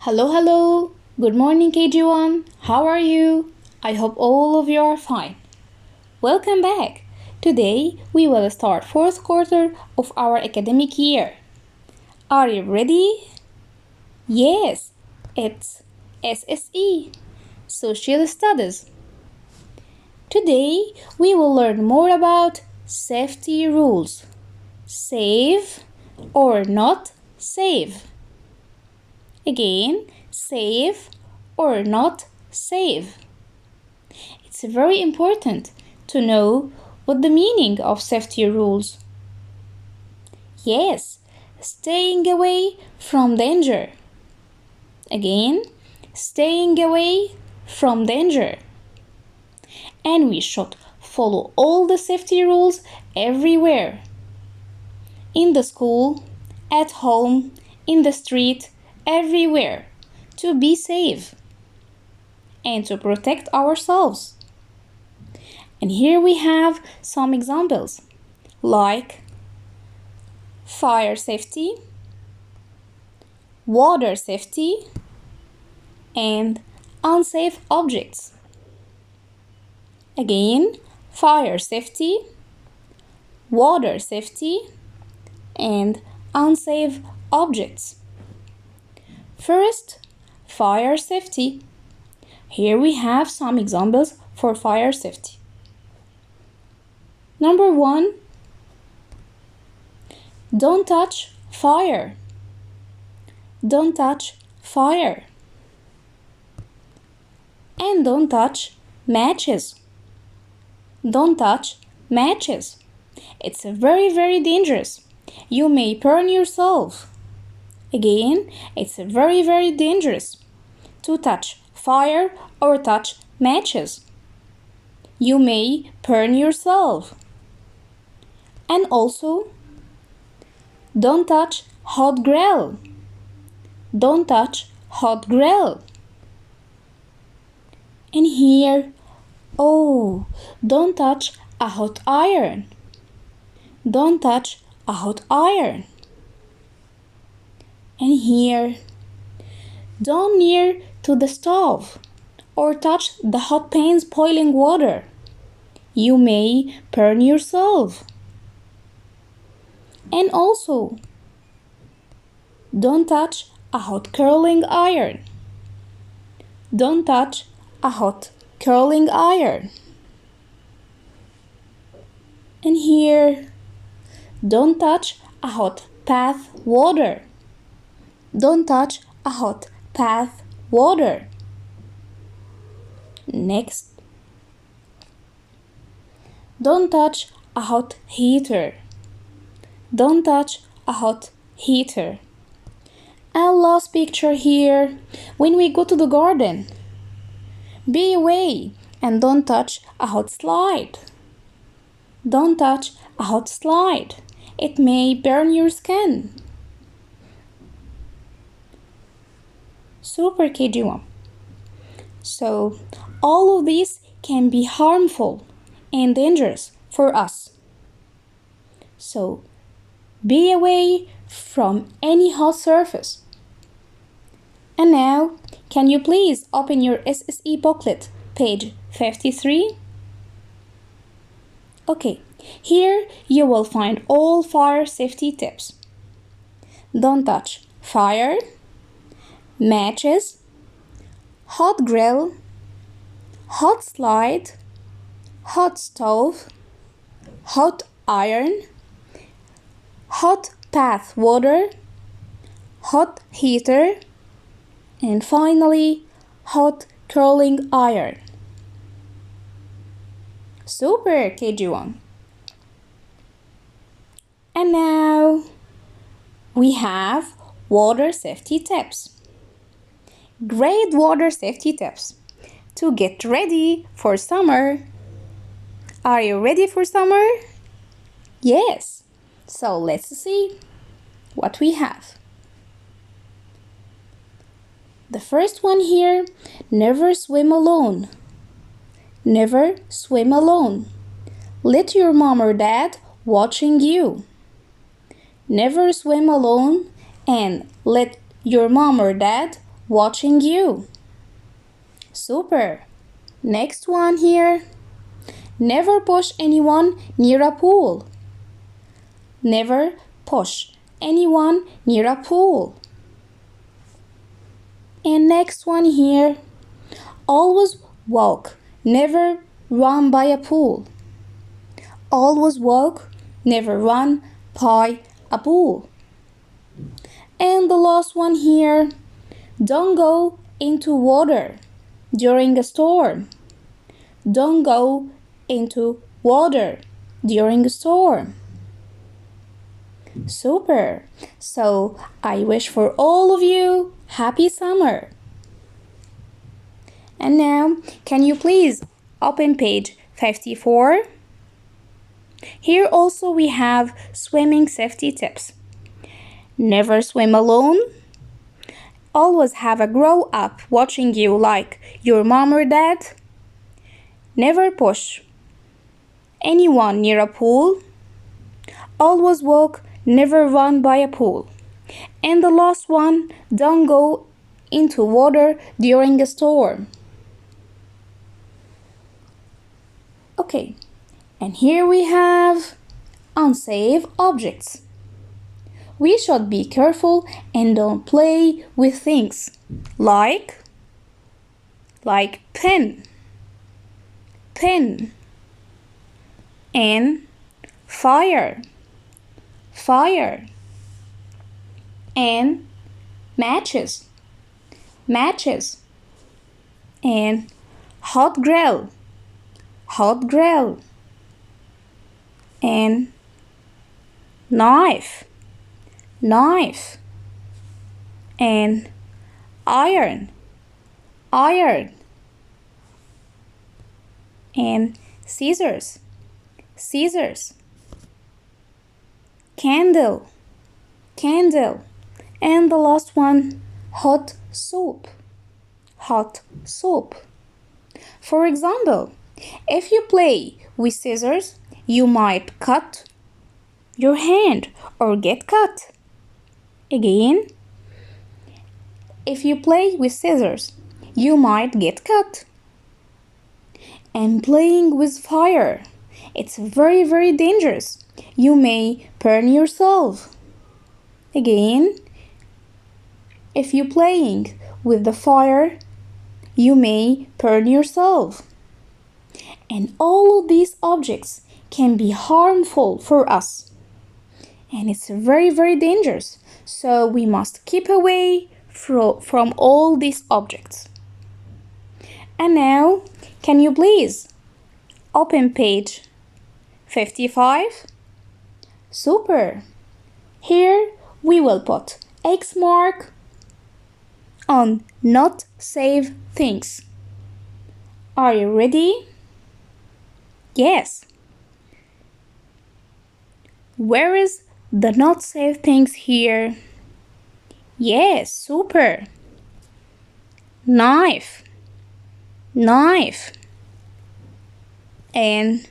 Hello, hello. Good morning, KG1. How are you? I hope all of you are fine. Welcome back. Today we will start fourth quarter of our academic year. Are you ready? Yes, it's SSE, Social Studies. Today we will learn more about safety rules. Save or not save. Again, save or not save. It's very important to know what the meaning of safety rules. Yes, staying away from danger. Again, staying away from danger. And we should follow all the safety rules everywhere. In the school, at home, in the street, everywhere, to be safe and to protect ourselves. And here we have some examples like fire safety, water safety, and unsafe objects. Again, fire safety, water safety, and unsafe objects. First, fire safety. Here we have some examples for fire safety. Number 1, don't touch fire. Don't touch fire. And don't touch matches. Don't touch matches. It's very dangerous. You may burn yourself. Again, it's very dangerous to touch fire or touch matches. You may burn yourself. And also, don't touch hot grill. Don't touch hot grill. And here, don't touch a hot iron. Don't touch a hot iron. And here, don't near to the stove or touch the hot pans boiling water. You may burn yourself. And also, don't touch a hot curling iron. Don't touch a hot curling iron. And here, don't touch a hot bath water. Don't touch a hot bath water. Next, don't touch a hot heater. Don't touch a hot heater. And last picture here, when we go to the garden, be away and don't touch a hot slide. Don't touch a hot slide. It may burn your skin. Super KG1. So all of these can be harmful and dangerous for us. So be away from any hot surface. And now, can you please open your SSE booklet, page 53? Okay, here you will find all fire safety tips. Don't touch fire, matches, hot grill, hot slide, hot stove, hot iron, hot bath water, hot heater, and finally, hot curling iron. Super KG1. And now we have water safety tips. Great water safety tips to get ready for summer. Are you ready for summer? Yes. So let's see what we have. The first one here, never swim alone. Never swim alone. Let your mom or dad watching you. Never swim alone and let your mom or dad watching you. Super. Next one here. Never push anyone near a pool. Never push anyone near a pool. And next one here. Always walk, never run by a pool. Always walk, never run by a pool. And the last one here. Don't go into water during a storm. Don't go into water during a storm. Super. So I wish for all of you happy summer. And now, can you please open page 54? Here also we have swimming safety tips. Never swim alone. Always have a grown up watching you like your mom or dad. Never push anyone near a pool. Always walk, never run by a pool. And the last one, don't go into water during a storm. Okay, and here we have Unsaved Objects. We should be careful and don't play with things like pen, and fire, and matches, and hot grill, and knife, and iron, and scissors, candle, and the last one, hot soap. For example, if you play with scissors, you might cut your hand or get cut. Again, if you play with scissors, you might get cut. And playing with fire, it's very, very dangerous. You may burn yourself. Again, if you're playing with the fire, you may burn yourself. And all of these objects can be harmful for us. And it's very, very dangerous. So we must keep away from all these objects. And now, can you please open page 55? Super. Here we will put X mark on not safe things. Are you ready? Yes. Where is the not safe things here? Yes, super. Knife. And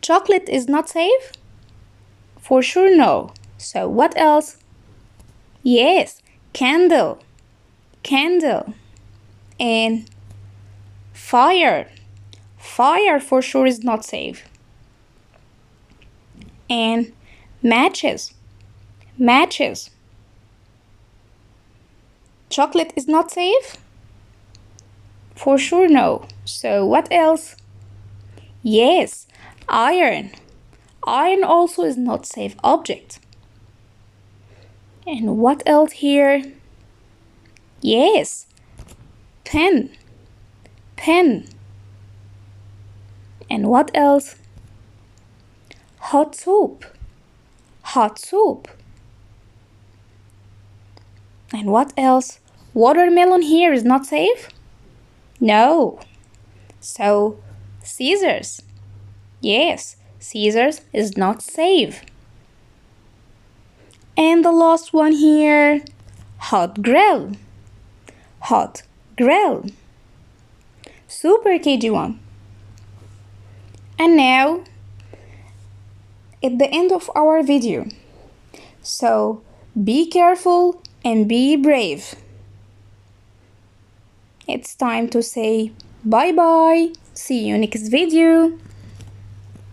chocolate is not safe? For sure no. So what else? Yes, candle. And fire. Fire for sure is not safe. And matches. Chocolate is not safe? For sure no. So what else? Yes, iron. Iron also is not safe object. And what else here? Yes, pen. And what else? Hot soup. And what else? Watermelon here is not safe? No. So, scissors. Yes, scissors is not safe. And the last one here, hot grill. Super KG1. And now, at the end of our video. So, be careful and be brave. It's time to say bye bye. See you next video.